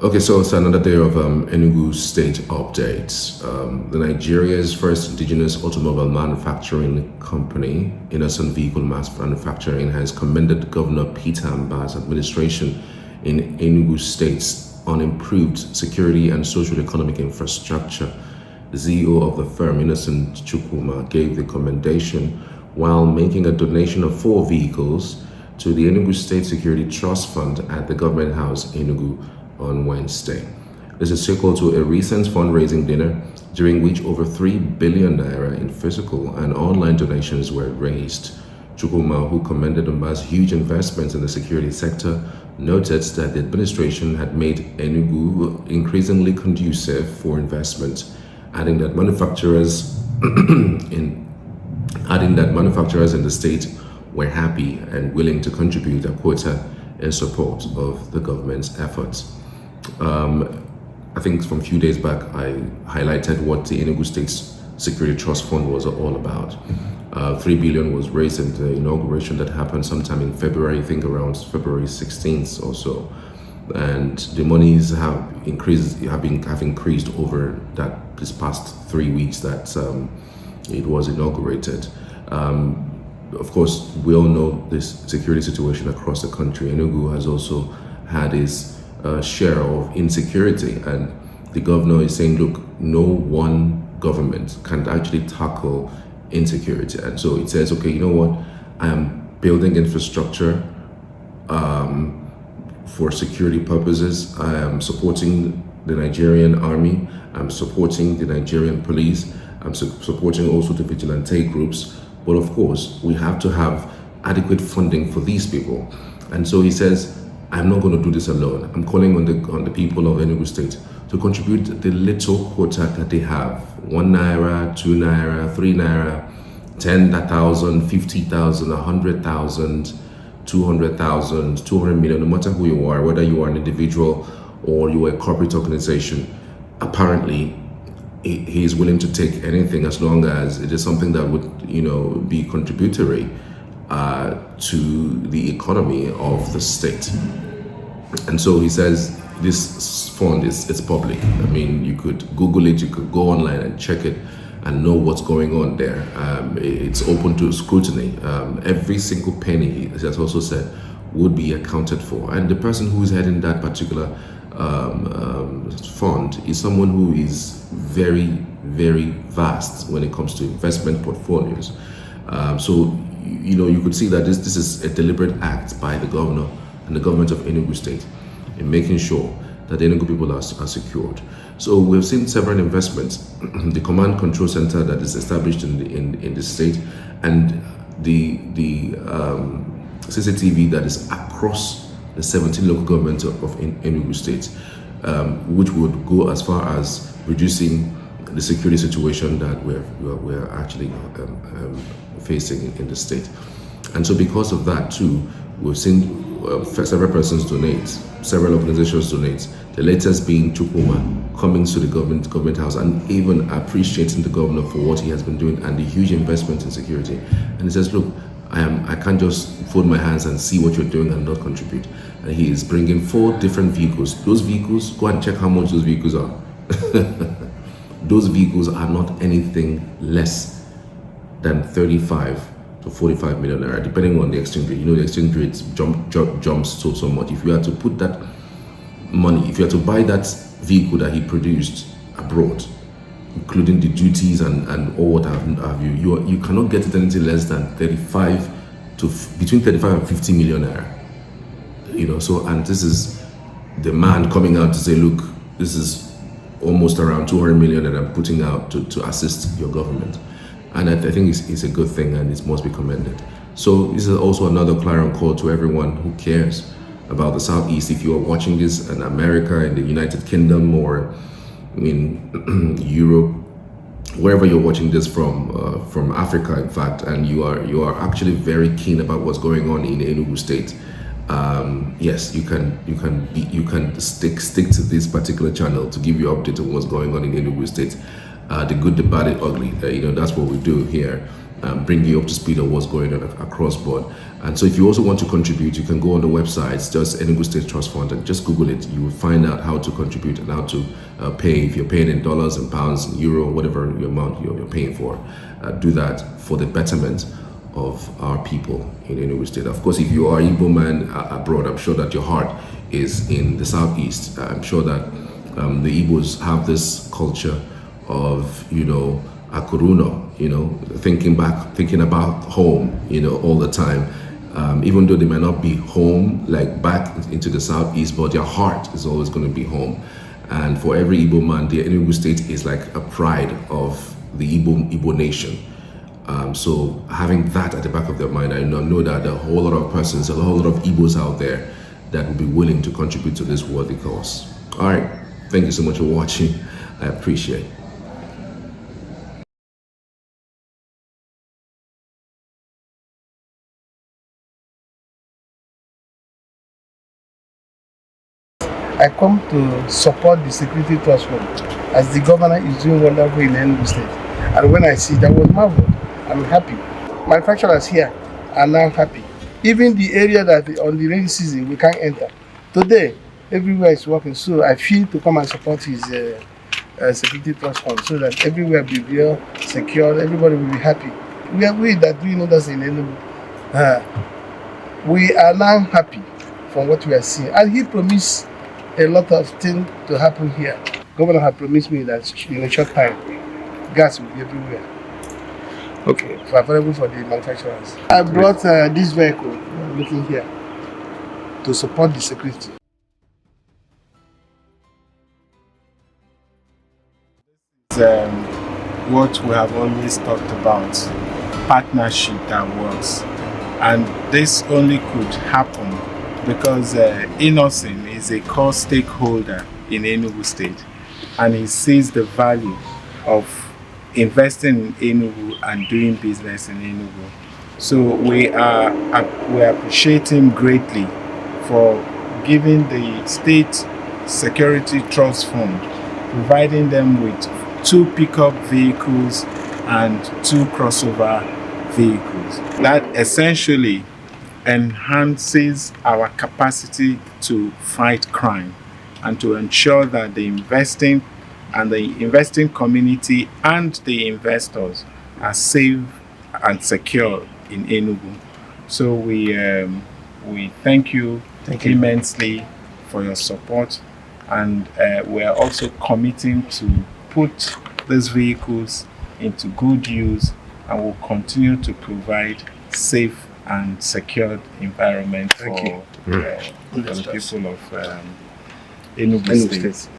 Okay, so it's another day of Enugu State updates. The Nigeria's first indigenous automobile manufacturing company, Innoson Vehicle Mass Manufacturing, has commended Governor Peter Amba's administration in Enugu State's on improved security and social economic infrastructure. The CEO of the firm, Innoson Chukwuma, gave the commendation while making a donation of 4 vehicles to the Enugu State Security Trust Fund at the Government House, Enugu, on Wednesday. This is sequel to a recent fundraising dinner during which over 3 billion naira in physical and online donations were raised. Chukwuma, who commended Mba's huge investments in the security sector, noted that the administration had made Enugu increasingly conducive for investment, adding that manufacturers in the state were happy and willing to contribute a quota in support of the government's efforts. I think from a few days back, I highlighted what the Enugu State's Security Trust Fund was all about. 3 billion was raised in the inauguration that happened sometime in February, I think around February 16th or so. And the monies have increased over this past 3 weeks that it was inaugurated. Of course, we all know this security situation across the country. Enugu has also had its share of insecurity, and the governor is saying, look, no one government can actually tackle insecurity. And so it says, okay, you know what, I am building infrastructure for security purposes. I am supporting the Nigerian army, I'm supporting the Nigerian police, I'm supporting also the vigilante groups, but of course we have to have adequate funding for these people. And so he says, I'm not going to do this alone. I'm calling on the people of Enugu State to contribute the little quota that they have: 1 naira, 2 naira, 3 naira, 10,000, 50,000, 100,000, 200,000, 200 million. No matter who you are, whether you are an individual or you are a corporate organization, apparently he is willing to take anything as long as it is something that would, be contributory to the economy of the state. And so he says this fund it's public. I mean, you could Google it, you could go online and check it and know what's going on there. It's open to scrutiny. Every single penny, as he has also said, would be accounted for. And the person who is heading that particular fund is someone who is very, very vast when it comes to investment portfolios. So you could see that this is a deliberate act by the governor and the government of Enugu State in making sure that the Enugu people are secured. So we've seen several investments, the command control center that is established in the state, and the CCTV that is across the 17 local governments of Enugu State, which would go as far as reducing the security situation that we're actually facing in the state. And so because of that too, we've seen several persons donate, several organizations donate, the latest being Chukwuma coming to the government house and even appreciating the governor for what he has been doing and the huge investment in security. And he says, look, I can't just fold my hands and see what you're doing and not contribute. And he is bringing 4 different vehicles. Those vehicles, go and check how much those vehicles are. Those vehicles are not anything less than 35 to 45 million naira, depending on the exchange rate. The exchange rate jumps so much. If you had to put that money, if you had to buy that vehicle that he produced abroad, including the duties and all what have you cannot get it anything less than between 35 and 50 million naira. So, and this is the man coming out to say, look, this is almost around 200 million that I'm putting out to assist your government. And I think it's a good thing and it must be commended. So this is also another clarion call to everyone who cares about the Southeast. If you are watching this in America, in the United Kingdom, or in Europe, wherever you're watching this from Africa, in fact, and you are actually very keen about what's going on in Enugu State, yes, you can stick to this particular channel to give you update on what's going on in Enugu State, the good, the bad, the ugly. That's what we do here. bring you up to speed on what's going on across board. And so if you also want to contribute, you can go on the website, it's just Enugu State Trust Fund, and just Google it. You will find out how to contribute and how to pay. If you're paying in dollars and pounds and euro, whatever your amount you're paying for, do that for the betterment of our people in Enugu State. Of course, if you are Igbo man abroad, I'm sure that your heart is in the southeast. I'm sure that the Igbos have this culture of, akuruno, thinking about home, all the time. Even though they might not be home, like back into the southeast, but their heart is always going to be home. And for every Igbo man, the Enugu State is like a pride of the Igbo nation. So having that at the back of their mind, I know that a whole lot of persons, a whole lot of Igbos out there that will be willing to contribute to this worthy cause. All right, thank you so much for watching. I appreciate it. I come to support the Security Trust Fund as the governor is doing wonderful in Enugu State. And when I see that, was marveled. I'm happy. Manufacturers here are now happy. Even the area that on the rainy season we can't enter. Today, everywhere is working. So I feel to come and support his Security Trust Fund so that everywhere will be well secure. Everybody will be happy. We that doing others in Enugu, we are now happy from what we are seeing. And he promised a lot of things to happen here. Governor had promised me that in a short time, gas will be everywhere. Okay, favorable for the manufacturers. I brought this vehicle, looking here, to support the security. What we have always talked about, partnership that works. And this only could happen because Innoson is a core stakeholder in Enugu State, and he sees the value of investing in Enugu and doing business in Enugu. So we appreciate him greatly for giving the State Security Trust Fund, providing them with 2 pickup vehicles and 2 crossover vehicles. That essentially enhances our capacity to fight crime and to ensure that the investing community and the investors are safe and secure in Enugu. So we thank you immensely for your support, and we are also committing to put these vehicles into good use, and will continue to provide safe and secured environment for the people of Enugu State.